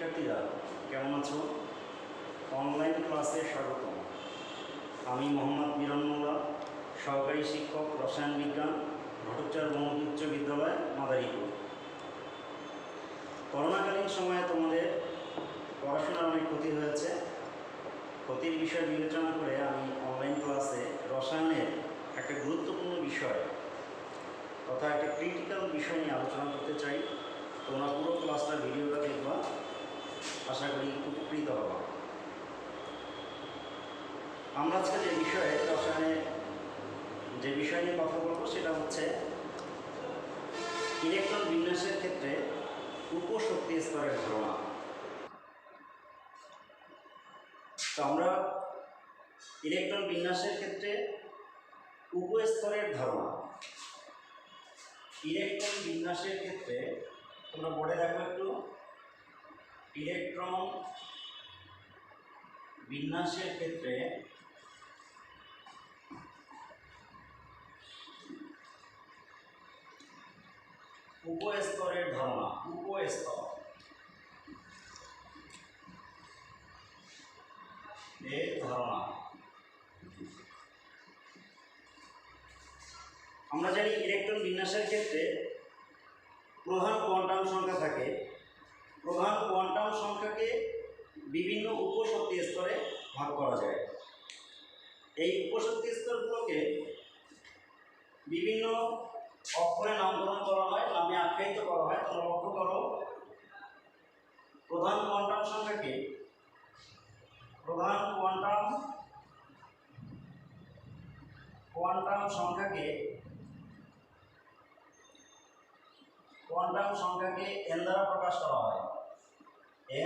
শিক্ষার্থীরা কেমন আছো? অনলাইন ক্লাসে স্বাগতম। আমি মোহাম্মদ মিলন মোল্লা, সহকারী শিক্ষক রসায়ন বিজ্ঞান, ঘটকচার বহুমুখী উচ্চ বিদ্যালয়, মাদারীপুর। করোনাকালীন সময়ে তোমাদের পড়াশোনার অনেক ক্ষতি হয়েছে। ক্ষতির বিষয় বিবেচনা করে আমি অনলাইন ক্লাসে রসায়নের একটা গুরুত্বপূর্ণ বিষয় তথা একটা ক্রিটিক্যাল বিষয় নিয়ে আলোচনা করতে চাই। তোমরা পুরো ক্লাসটা ভিডিওটা দেখবা, আশা করি উপকৃত হবা। আমরা আজকে যে বিষয়ে রসায়নের যে বিষয় নিয়ে কথা বলবো সেটা হচ্ছে ইলেকট্রন বিন্যাসের ক্ষেত্রে উপশক্তি স্তরের ধারণা। তো আমরা ইলেকট্রন বিন্যাসের ক্ষেত্রে উপস্তরের ধারণা, ইলেকট্রন বিন্যাসের ক্ষেত্রে তোমরা পড়ে রাখো একটু, ইলেকট্রন বিন্যাসের ক্ষেত্রে উপস্তরের ধারণা, উপস্তর এর ধারণা। আমরা জানি ইলেকট্রন বিন্যাসের ক্ষেত্রে প্রধান কোয়ান্টাম সংখ্যা থাকে। প্রধান কোয়ান্টাম সংখ্যাকে বিভিন্ন উপশক্তি স্তরে ভাগ করা যায়। এই উপশক্তি স্তরগুলোকে বিভিন্ন অক্ষরে নামকরণ করা হয়, নামে আখ্যায়িত করা হয়। তোমরা লক্ষ্য করো, প্রধান কোয়ান্টাম সংখ্যাকে n দ্বারা প্রকাশ করা হয়,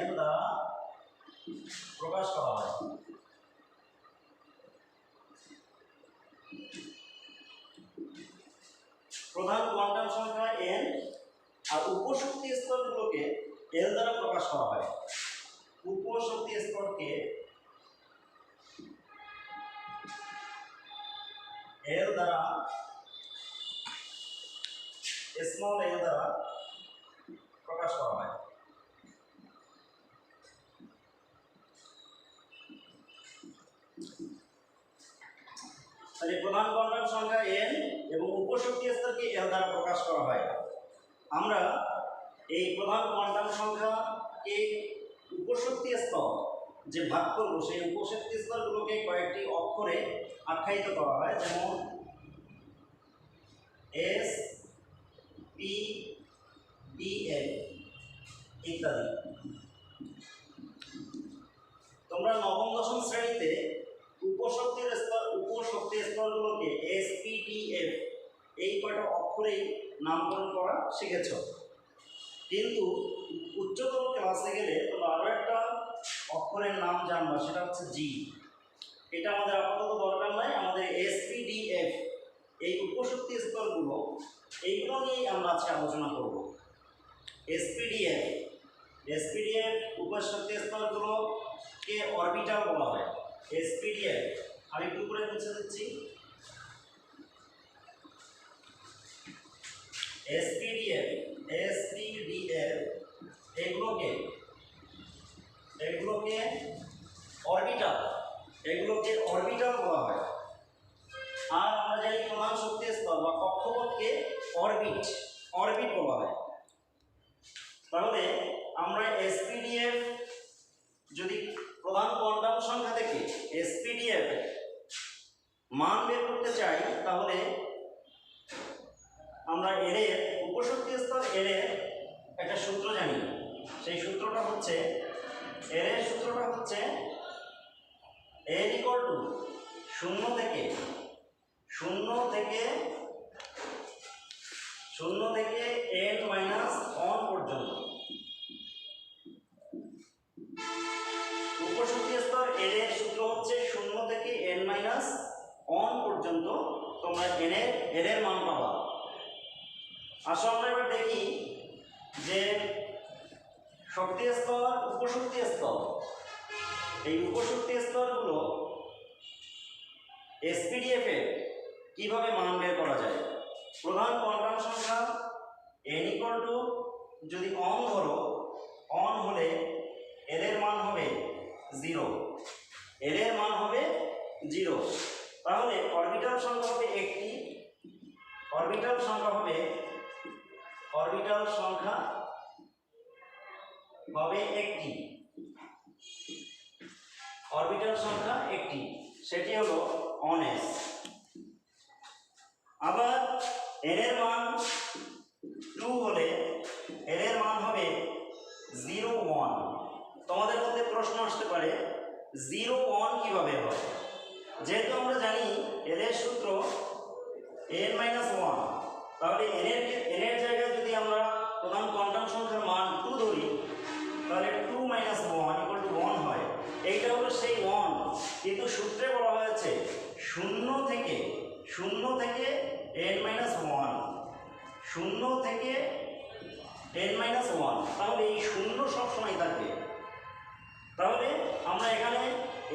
n দ্বারা প্রকাশ করা হয়। প্রধান কোয়ান্টাম সংখ্যা n আর উপশক্তি স্তরগুলোকে l দ্বারা প্রকাশ করা হয়। উপশক্তি স্তরকে l দ্বারা, স্মল l দ্বারা প্রকাশ করা হয়। তাহলে প্রধান কোয়ান্টাম সংখ্যা n এবং উপশক্তি স্তরকে l দ্বারা প্রকাশ করা হয়। আমরা এই প্রধান কোয়ান্টাম সংখ্যাকে উপশক্তি স্তর যে ভাগ করবো, সেই উপশক্তি স্তরগুলোকে কয়েকটি অক্ষরে আখ্যায়িত করা হয়, যেমন S, P, D, L ইত্যাদি। তোমরা নবম দশম শ্রেণীতে উপশক্তি স্তরগুলোকে S, P, D, F এই কয়টা অক্ষরেই নামকরণ করা শিখেছ। কিন্তু উচ্চতর ক্লাসে গেলে তোমরা আরও একটা অক্ষরের নাম জানবা, সেটা হচ্ছে G। এটা আমাদের আপাতত দরকার নাই। আমাদের S, P, D, F এই উপশক্তি স্তরগুলো, এইগুলো নিয়েই আমরা আজকে আলোচনা করব। S, P, D, F উপশক্তি স্তরগুলোকে অরবিটাল বলা হয়। S, P, D, F আমি একটু করে মুছে দিচ্ছি। S, P, D, F এগুলোকে অরবিটাল বলা হয়। আর আমরা জানি প্রধান শক্তি স্তর বা কক্ষপথকে অরবিট বলা হয়। তাহলে আমরা SPDF যদি প্রধান কোয়ান্টাম সংখ্যা থেকে SPDF মান বের করতে চাই, তাহলে আমরা এর উপশক্তি স্তর এর একটা সূত্র জানি। সেই সূত্রটা হচ্ছে n = 0 থেকে n-1 পর্যন্ত। উপশক্তি স্তর এর সূত্র হচ্ছে 0 থেকে n-1 পর্যন্ত তোমরা এর মান পাবা। আসলে আমরা এবার দেখি যে শক্তি স্তর, উপশক্তি স্তর, এই উপশক্তি স্তরগুলো SPDF এ কিভাবে মান বের করা যায়। প্রধান কোয়ান্টাম সংখ্যা n = যদি অন ধরো, অন হলে 0, এল এর মান হবে 0। তাহলে অরবিটাল সংখ্যা হবে একটি, অরবিটাল সংখ্যা হবে একটি, অরবিটাল সংখ্যা একটি, সেটি হলো অনএস। আবার এর এর মান 2 হলে এর এর মান হবে 0, 1। তোমাদের মধ্যে প্রশ্ন আসতে পারে 0, 1 কিভাবে হয়? যেহেতু আমরা জানি এর এর সূত্র n-1, তাহলে n এর জায়গায় যদি আমরা প্রধান কোয়ান্টাম সংখ্যার মান 2 ধরি, তাহলে 2 - 1 = 1 হয়। এইটা হলো সেই 1, কিন্তু সূত্রে বলা হয়েছে 0 থেকে n-1, 0 থেকে n-1, তাহলে এই 0 সবসময় থাকবে। তাহলে আমরা এখানে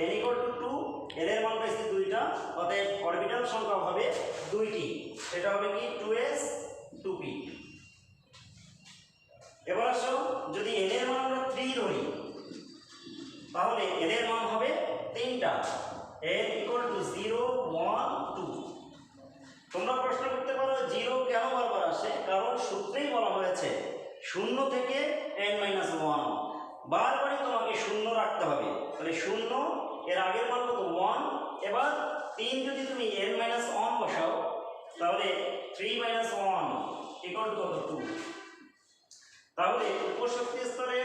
n = 2, এর এর মান পাইছি 2টা, অতএব অরবিটাল সংখ্যা হবে 2টি, সেটা হবে কি 2s 2p। এবার আসো যদি n এর মান আমরা 3 ধরি, তাহলে n এর মান হবে 3টা, n = 0, 1, 2। তোমরা প্রশ্ন করতে পারো 0 কেন বারবার আসে? কারণ সূত্রেই বলা হয়েছে 0 থেকে n-1, বারবারই তোমাকে 0 রাখতে হবে। তাহলে 0 এর আগের মান কত? 1। এবার 3 যদি তুমি n-1 বসাও, তাহলে 3 - 1 = কত? 2। তাহলে উপশক্তি স্তরে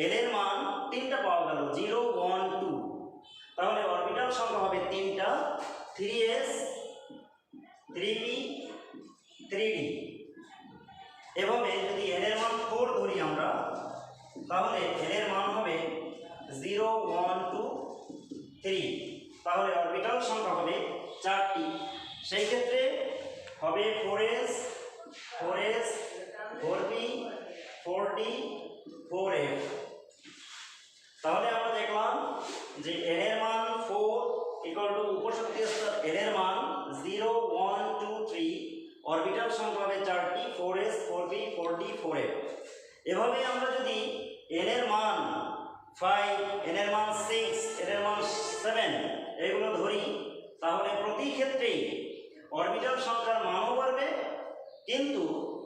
n এর মান 3টা পাওয়া গেল, 0, 1, 2। তাহলে অরবিটাল সংখ্যা হবে 3টা, 3s 3p 3d। এভাবে যদি n এর মান 4 ধরি আমরা, তাহলে n এর মান হবে 0, 1, 2, 3। তাহলে অরবিটাল সংখ্যা হবে 4টি। সেই ক্ষেত্রে হবে 4s 4p 4d 4f। তাহলে আমরা দেখলাম যে n এর মান 4 = উপশক্তি স্তর n এর মান 0, 1, 2, 3, অরবিটাল সংখ্যা হবে 4টি, 4s 4p 4d 4f। এভাবে আমরা যদি n এর মান 5, n এর মান 6, n এর মান 7 এগুলো ধরি, তাহলে প্রতি ক্ষেত্রেই অরবিটাল সংখ্যার মানও বাড়বে। কিন্তু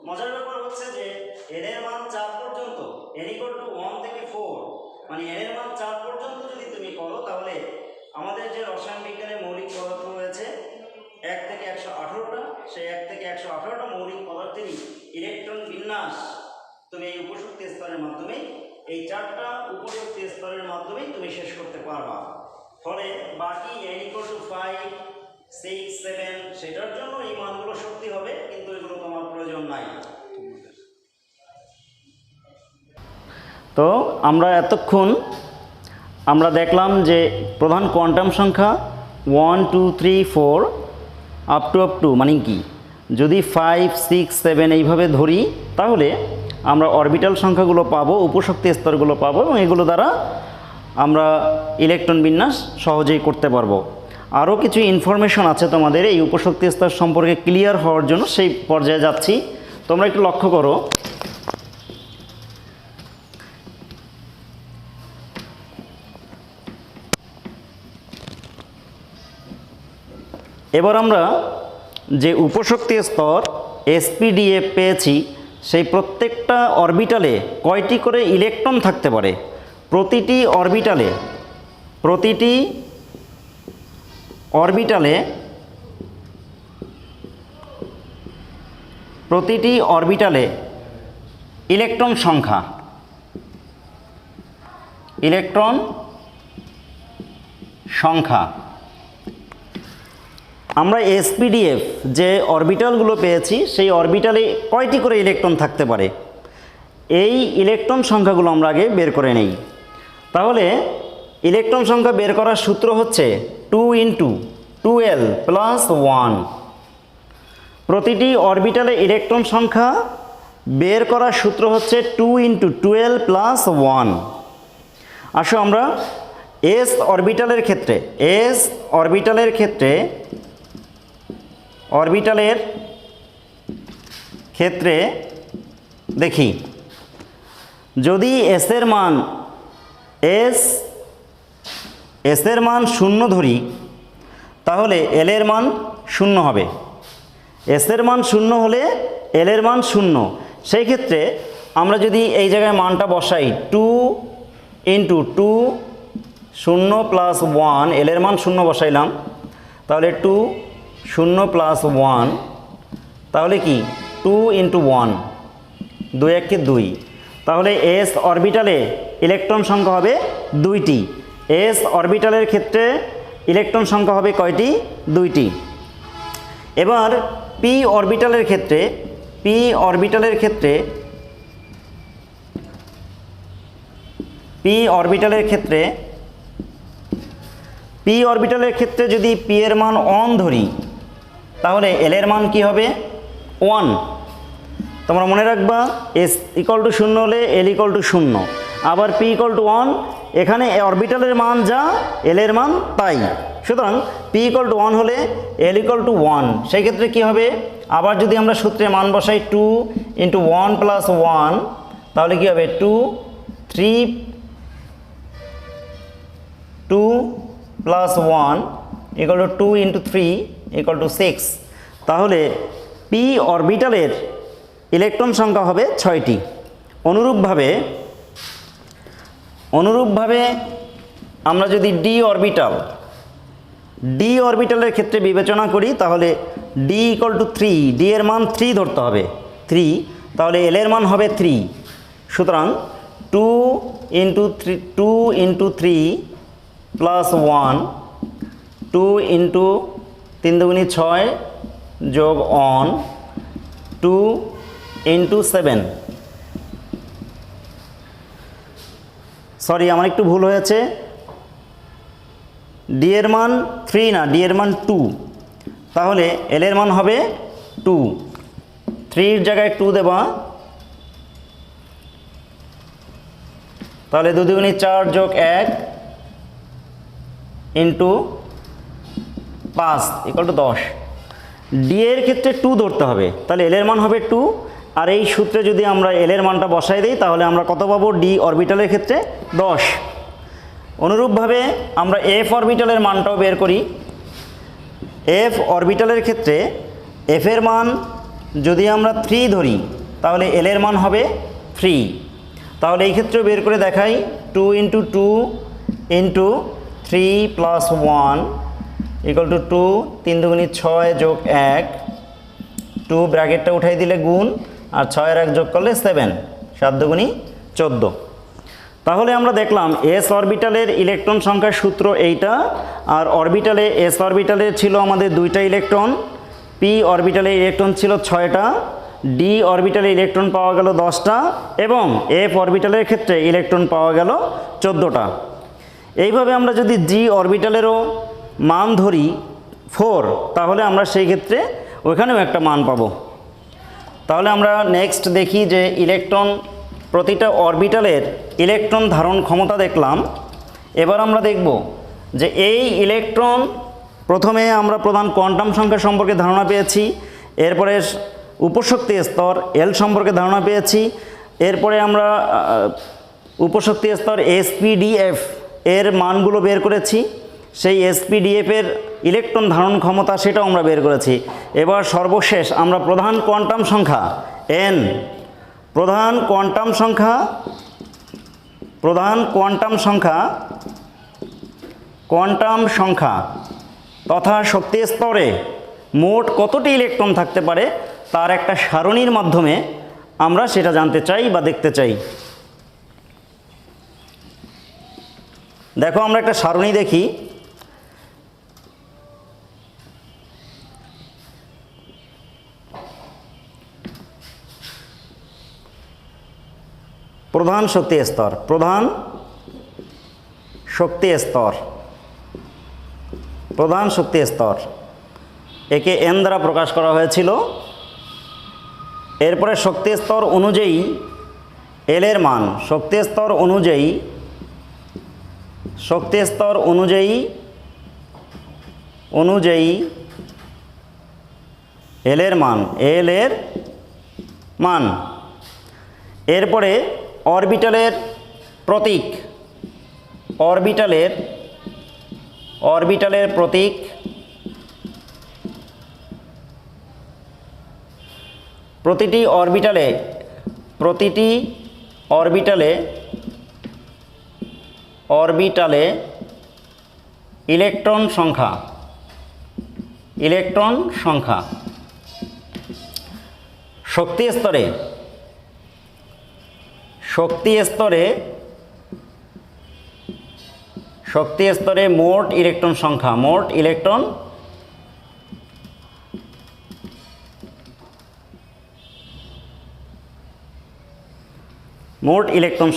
মজার ব্যাপার হচ্ছে যে n এর মান 4 পর্যন্ত, n = 1 থেকে 4, মানে n এর মান 4 পর্যন্ত যদি তুমি করো, তাহলে আমাদের যে রসায়ন বিজ্ঞানের মৌলিক পদার্থ রয়েছে 1 থেকে 118টা, সেই 1 থেকে 118টা মৌলিক পদার্থেরই ইলেকট্রন বিন্যাস তুমি এই উপশক্তি স্তরের মাধ্যমে, এই 4টা উপশক্তি স্তরের মাধ্যমেই তুমি শেষ করতে পারবা। ফলে বাকি n = 5, 6, 7 সেটার জন্য এই মানগুলো শক্তি হবে, কিন্তু এগুলো তোমার প্রয়োজন নাই। তো আমরা এতক্ষণ আমরা দেখলাম যে প্রধান কোয়ান্টাম সংখ্যা 1, 2, 3, 4 আপ টু মানে কি, যদি 5, 6, 7 এইভাবে ধরি, তাহলে আমরা অরবিটাল সংখ্যাগুলো পাবো, উপশক্তি স্তরগুলো পাবো, এবং এগুলো দ্বারা আমরা ইলেকট্রন বিন্যাস সহজেই করতে পারবো। আরও কিছু ইনফরমেশন আছে তোমাদের এই উপশক্তি স্তর সম্পর্কে ক্লিয়ার হওয়ার জন্য, সেই পর্যায়ে যাচ্ছি। তোমরা একটু লক্ষ্য করো, এবার আমরা যে উপশক্তি স্তর sp-df পেয়েছি, সেই প্রত্যেকটা অরবিটালে কয়টি করে ইলেকট্রন থাকতে পারে? প্রতিটি অরবিটালে ইলেকট্রন সংখ্যা আমরা sp-df যে অরবিটালগুলো পেয়েছি, সেই অরবিটালে কয়টি করে ইলেকট্রন থাকতে পারে, এই ইলেকট্রন সংখ্যাগুলো আমরা আগে বের করে নেই। তাহলে ইলেকট্রন সংখ্যা বের করার সূত্র হচ্ছে 2 × 2l + 1। প্রতিটি অরবিটালে ইলেকট্রন সংখ্যা বের করার সূত্র হচ্ছে 2 × 2l + 1। আসো আমরা s অরবিটালের ক্ষেত্রে দেখি, যদি s এর মান s এস এর মান 0 ধরি তাহলে এল এর মান 0 হবে। এস এর মান 0 হলে এল এর মান 0। সেই ক্ষেত্রে আমরা যদি এই জায়গায় মানটা বসাই 2 × 2 0 + 1, এল এর মান 0 বসাইলাম, তাহলে 2 0 + 1, তাহলে কি 2 × 1, 2 1 2। তাহলে এস অরবিটালে ইলেকট্রন সংখ্যা হবে 2টি। এস অরবিটালের ক্ষেত্রে ইলেকট্রন সংখ্যা হবে কয়টি? 2টি। এবার পি অরবিটালের ক্ষেত্রে পি অরবিটালের ক্ষেত্রে যদি পি এর মান 1 ধরি তাহলে এল এর মান কি হবে? 1। তোমরা মনে রাখবা এস = 0 হলে এল = 0, আবার পি = 1, এখানে অরবিটালের মান যা এল এর মান তাই। সুতরাং পি = 1 হলে এল = 1। সেই ক্ষেত্রে কি হবে? আবার যদি আমরা সূত্রে মান বসাই 2 × 1 + 1, তাহলে কি হবে? 2 + 1 = 2 × 3 = 6। তাহলে পি অরবিটালের ইলেকট্রন সংখ্যা হবে 6টি। অনুরূপভাবে আমরা যদি ডি অরবিটালের ক্ষেত্রে বিবেচনা করি তাহলে ডি = 3, ডি এর মান 3 ধরতে হবে, 3, তাহলে এল এর মান হবে 3। সুতরাং 2 × 3 + 1, 2 × 3 × 6 যোগ 1, 2 × 7। সরি, আমার একটু ভুল হয়েছে, ডি এর মান 3 না, ডি এর মান 2, তাহলে এল এর মান হবে 2। 3 এর জায়গায় 2 দেবা, তাহলে 2 × 4 যোগ 1 × 5 = 10। ডি এর ক্ষেত্রে 2 ধরতে হবে, তাহলে এল এর মান হবে 2। আর এই সূত্রে যদি আমরা এল এর মানটা বসাই দিই তাহলে আমরা কত পাবো? ডি অরবিটালের ক্ষেত্রে 10। অনুরূপভাবে আমরা এফ অরবিটালের মানটাও বের করি। এফ অরবিটালের ক্ষেত্রে এফ এর মান যদি আমরা 3 ধরি তাহলে এল এর মান হবে 3। তাহলে এই ক্ষেত্রেও বের করে দেখাই, 2 × 2 × 3 + 1 = 2, 3 × 6 যোগ 1, 2 ব্র্যাকেটটা উঠাই দিলে গুণ, আর 6 আর 1 যোগ করলে 7, 7 × 2 = 14। তাহলে আমরা দেখলাম এস অরবিটালের ইলেকট্রন সংখ্যার সূত্র এইটা। আর অরবিটালে এস অরবিটালের ছিল আমাদের 2টা ইলেকট্রন, পি অরবিটালে ইলেকট্রন ছিল 6টা, ডি অরবিটালে ইলেকট্রন পাওয়া গেল 10টা, এবং এফ অরবিটালের ক্ষেত্রে ইলেকট্রন পাওয়া গেল 14টা। এইভাবে আমরা যদি জি অরবিটালেরও মান ধরি 4, তাহলে আমরা সেই ক্ষেত্রে ওইখানেও একটা মান পাবো। তাহলে আমরা নেক্সট দেখি যে ইলেকট্রন, প্রতিটা অরবিটালের ইলেকট্রন ধারণ ক্ষমতা দেখলাম। এবার আমরা দেখব যে এই ইলেকট্রন, প্রথমে আমরা প্রধান কোয়ান্টাম সংখ্যা সম্পর্কে ধারণা পেয়েছি, এরপরে উপশক্তি স্তর এল সম্পর্কে ধারণা পেয়েছি, এরপরে আমরা উপশক্তি স্তর এসপিডিএফ এর মানগুলো বের করেছি, সেই এসপিডিএফ এর ইলেকট্রন ধারণ ক্ষমতা সেটাও আমরা বের করেছি। এবার সর্বশেষ আমরা প্রধান কোয়ান্টাম সংখ্যা এন, প্রধান কোয়ান্টাম সংখ্যা তথা শক্তি স্তরে মোট কতটি ইলেকট্রন থাকতে পারে তার একটা সারণীর মাধ্যমে আমরা সেটা জানতে চাই বা দেখতে চাই। দেখো, আমরা একটা সারণী দেখি। প্রধান শক্তি স্তর একে এন দ্বারা প্রকাশ করা হয়েছিল। এরপরে শক্তি স্তর অনুযায়ী এল এর মান, শক্তি স্তর অনুযায়ী এল এর মান। এরপরে অরবিটালের অরবিটালের প্রতীক প্রতিটি অরবিটালে ইলেকট্রন সংখ্যা শক্তি স্তরে মোট ইলেকট্রন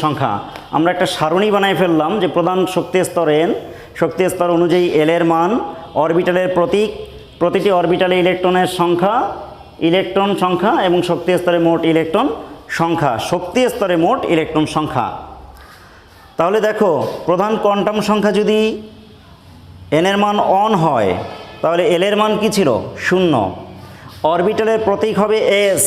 সংখ্যা আমরা একটা সারণী বানাই ফেললাম যে প্রধান শক্তি স্তর অনুযায়ী এল এর মান, অরবিটালের প্রতীক, প্রতিটি অরবিটালে ইলেকট্রন সংখ্যা এবং শক্তি স্তরে মোট ইলেকট্রন সংখ্যা। তাহলে দেখো, প্রধান কোয়ান্টাম সংখ্যা যদি এন এর মান অন হয় তাহলে এল এর মান কি ছিল? 0। অরবিটালের প্রতীক হবে এস,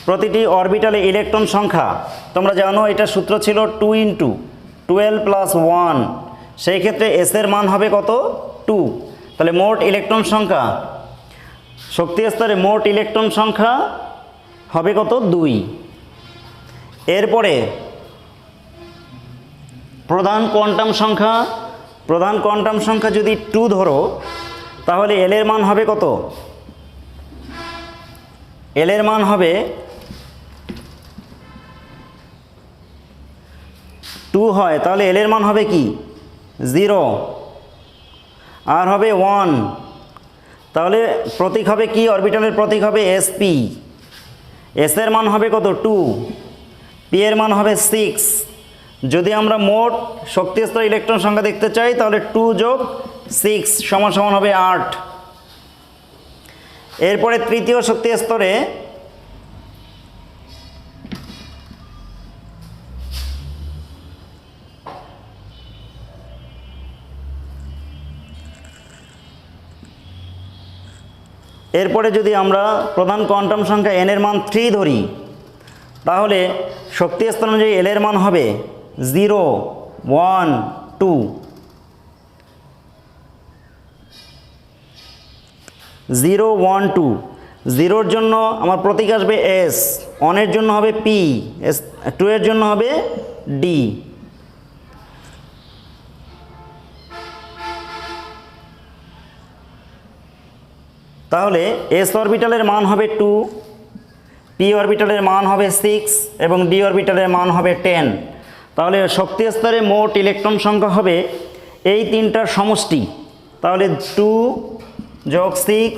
প্রতিটি অরবিটালে ইলেকট্রন সংখ্যা তোমরা জানো এটা সূত্র ছিল 2 × 12 + 1, সেই ক্ষেত্রে এস এর মান হবে কত? 2। তাহলে মোট ইলেকট্রন সংখ্যা, শক্তি স্তরে মোট ইলেকট্রন সংখ্যা হবে কত? 2। এরপরে প্রধান কোয়ান্টাম সংখ্যা যদি 2 ধরো তাহলে এল এর মান হবে কত? এল এর মান হবে 2 হয়, তাহলে এল এর মান হবে কি? 0। আর হবে 1, তাহলে প্রতীক হবে কি? অরবিটালের প্রতীক হবে sp। এস এর মান হবে কত? 2। পি এর মান হবে 6। যদি আমরা মোট শক্তি স্তর ইলেকট্রন সংখ্যা দেখতে চাই তাহলে 2 + 6 সমান হবে 8। এরপরে তৃতীয় শক্তি স্তরে যদি আমরা প্রধান কোয়ান্টাম সংখ্যা n এর মান 3 ধরি তাহলে শক্তি স্তর অনুযায়ী এল এর মান হবে 0, 1, 2। 0, 1, 2। 0-র জন্য আমার প্রতীক আসবে এস, 1-এর জন্য হবে পি, 2-এর জন্য হবে ডি। তাহলে এস অরবিটালের মান হবে 2, পি অরবিটালের মান হবে 6 এবং ডি অরবিটালের মান হবে 10। তাহলে শক্তি স্তরে মোট ইলেকট্রন সংখ্যা হবে এই তিনটার সমষ্টি। তাহলে 2 + 6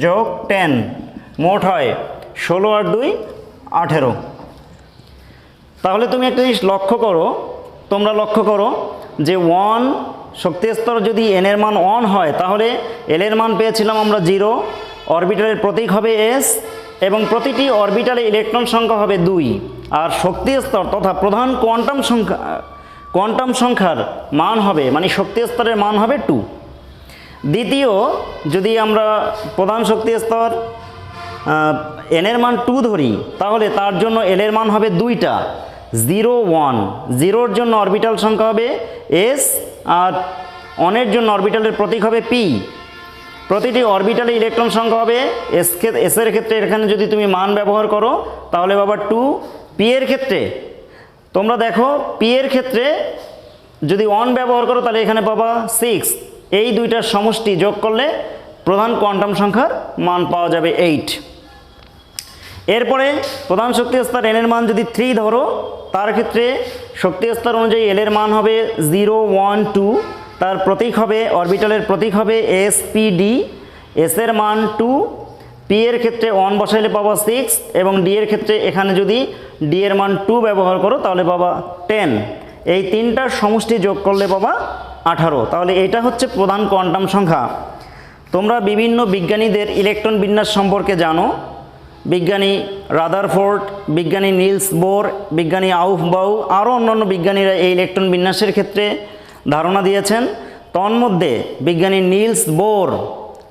+ 10 মোট হয় 16 আর 2 18। তাহলে তুমি একটা জিনিস তোমরা লক্ষ্য করো যে 1 শক্তি স্তর যদি n এর মান 1 হয় তাহলে l এর মান পেয়েছিলাম আমরা 0, অরবিটালের প্রতীক হবে s এবং প্রতিটি অরবিটালে ইলেকট্রন সংখ্যা হবে 2। আর শক্তি স্তর তথা প্রধান কোয়ান্টাম সংখ্যার মান হবে, মানে শক্তি স্তরের মান হবে 2। দ্বিতীয়, যদি আমরা প্রধান শক্তি স্তর n এর মান 2 ধরি তাহলে তার জন্য l এর মান হবে 2টা, 0, 1। 0-র জন্য অরবিটাল সংখ্যা হবে s আর 1-এর জন্য অরবিটালের প্রতীক হবে p। প্রতিটি অরবিটালে ইলেকট্রন সংখ্যা হবে এস এর ক্ষেত্রে এখানে যদি তুমি মান ব্যবহার করো তাহলে বাবা 2। পি এর ক্ষেত্রে তোমরা দেখো, পি এর ক্ষেত্রে যদি 1 ব্যবহার করো তাহলে এখানে পাবা 6। এই দুইটার সমষ্টি যোগ করলে প্রধান কোয়ান্টাম সংখ্যার মান পাওয়া যাবে 8। এরপরে প্রধান শক্তি স্তর n এর মান যদি 3 ধরো তার ক্ষেত্রে শক্তি স্তর অনুযায়ী l এর মান হবে 0, 1, 2। তার প্রতীক হবে, অরবিটালের প্রতীক হবে spd। s এর মান 2, p এর ক্ষেত্রে 1 বসাইলে পাবা 6 এবং d এর ক্ষেত্রে এখানে যদি d এর মান 2 ব্যবহার করো তাহলে পাবা 10। এই তিনটার সমষ্টি যোগ করলে পাবা 18। তাহলে এটা হচ্ছে প্রধান কোয়ান্টাম সংখ্যা। তোমরা বিভিন্ন বিজ্ঞানীদের ইলেকট্রন বিন্যাস সম্পর্কে জানো। বিজ্ঞানী রাদারফোর্ড, বিজ্ঞানী নিলস বোর, বিজ্ঞানী আউফবাউ, আরও অন্যান্য বিজ্ঞানীরা এই ইলেকট্রন বিন্যাসের ক্ষেত্রে ধারণা দিয়েছেন। তন্মধ্যে বিজ্ঞানী নিলস বোর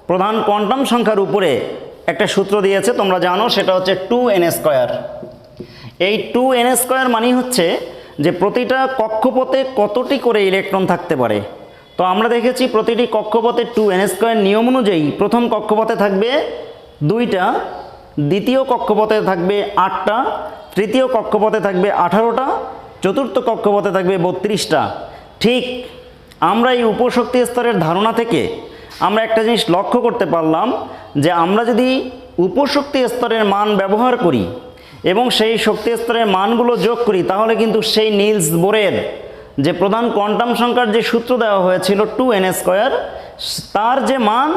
প্রধান কোয়ান্টাম সংখ্যার উপরে একটা সূত্র দিয়েছে, তোমরা জানো, সেটা হচ্ছে 2n²। এই 2n² মানেই হচ্ছে যে প্রতিটা কক্ষপথে কতটি করে ইলেকট্রন থাকতে পারে। তো আমরা দেখেছি প্রতিটি কক্ষপথে 2n² নিয়ম অনুযায়ী প্রথম কক্ষপথে থাকবে 2টা, দ্বিতীয় কক্ষপথে থাকবে 8টা, তৃতীয় কক্ষপথে থাকবে 18টা, চতুর্থ কক্ষপথে থাকবে 32টা। ঠিক আমরা এই উপশক্তি স্তরের ধারণা থেকে আমরা একটা জিনিস লক্ষ্য করতে পারলাম যে আমরা যদি উপশক্তি স্তরের মান ব্যবহার করি এবং সেই শক্তি স্তরের মানগুলো যোগ করি, তাহলে কিন্তু সেই নিলস বোরের যে প্রধান কোয়ান্টাম সংখ্যার যে সূত্র দেওয়া হয়েছিল 2n², তার যে মান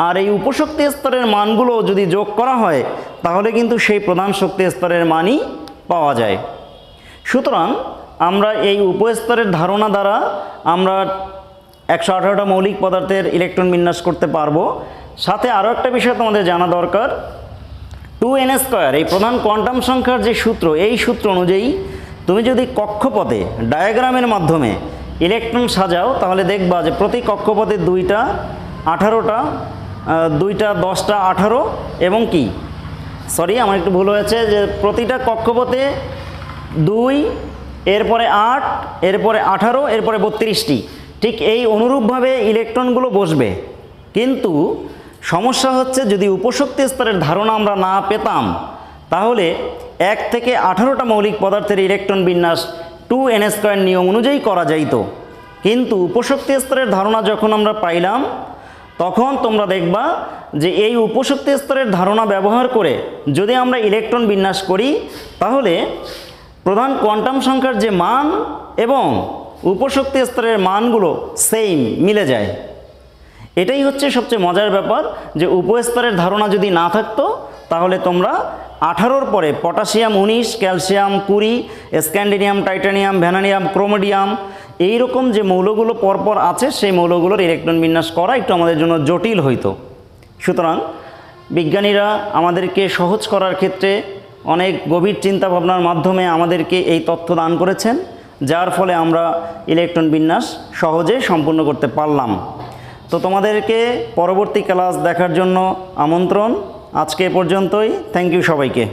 আর এই উপশক্তি স্তরের মানগুলো যদি যোগ করা হয়, তাহলে কিন্তু সেই প্রধান শক্তি স্তরের মানই পাওয়া যায়। সুতরাং আমরা এই উপস্তরের ধারণা দ্বারা আমরা 118টা মৌলিক পদার্থের ইলেকট্রন বিন্যাস করতে পারবো। সাথে আরও একটা বিষয় তোমাদের জানা দরকার, 2n² এই প্রধান কোয়ান্টাম সংখ্যার যে সূত্র, এই সূত্র অনুযায়ী তুমি যদি কক্ষপথে ডায়াগ্রামের মাধ্যমে ইলেকট্রন সাজাও, তাহলে দেখবা যে প্রতি কক্ষপথে 2টা 18টা, 2টা 10টা 18 এবং কি আমার একটু ভুল হয়েছে, যে প্রতিটা কক্ষপথে 2, এরপরে 8, এরপরে 18, এরপরে 32টি। ঠিক এই অনুরূপভাবে ইলেকট্রনগুলো বসবে। কিন্তু সমস্যা হচ্ছে, যদি উপশক্তি স্তরের ধারণা আমরা না পেতাম, তাহলে 1 থেকে 18টা মৌলিক পদার্থের ইলেকট্রন বিন্যাস 2n² নিয়ম অনুযায়ী করা যাইত। কিন্তু উপশক্তি স্তরের ধারণা যখন আমরা পাইলাম, তখন তোমরা দেখবা যে এই উপশক্তি স্তরের ধারণা ব্যবহার করে যদি আমরা ইলেকট্রন বিন্যাস করি, তাহলে প্রধান কোয়ান্টাম সংখ্যার যে মান এবং উপশক্তি স্তরের মানগুলো সেম মিলে যায়। এটাই হচ্ছে সবচেয়ে মজার ব্যাপার, যে উপস্তরের ধারণা যদি না থাকতো, তাহলে তোমরা 18-র পরে পটাশিয়াম 19, ক্যালসিয়াম 20, স্ক্যান্ডিনিয়াম, টাইটানিয়াম, ভ্যানাডিয়াম, ক্রোমোডিয়াম, এইরকম যে মৌলগুলো পরপর আছে, সেই মৌলগুলোর ইলেকট্রন বিন্যাস করা একটু আমাদের জন্য জটিল হইতো। সুতরাং বিজ্ঞানীরা আমাদেরকে সহজ করার ক্ষেত্রে অনেক গভীর চিন্তা ভাবনার মাধ্যমে আমাদেরকে এই তথ্য দান করেছেন, যার ফলে আমরা ইলেকট্রন বিন্যাস সহজে সম্পূর্ণ করতে পারলাম। তো তোমাদেরকে পরবর্তী ক্লাস দেখার জন্য আমন্ত্রণ। আজকে এ পর্যন্তই। থ্যাংক ইউ সবাইকে।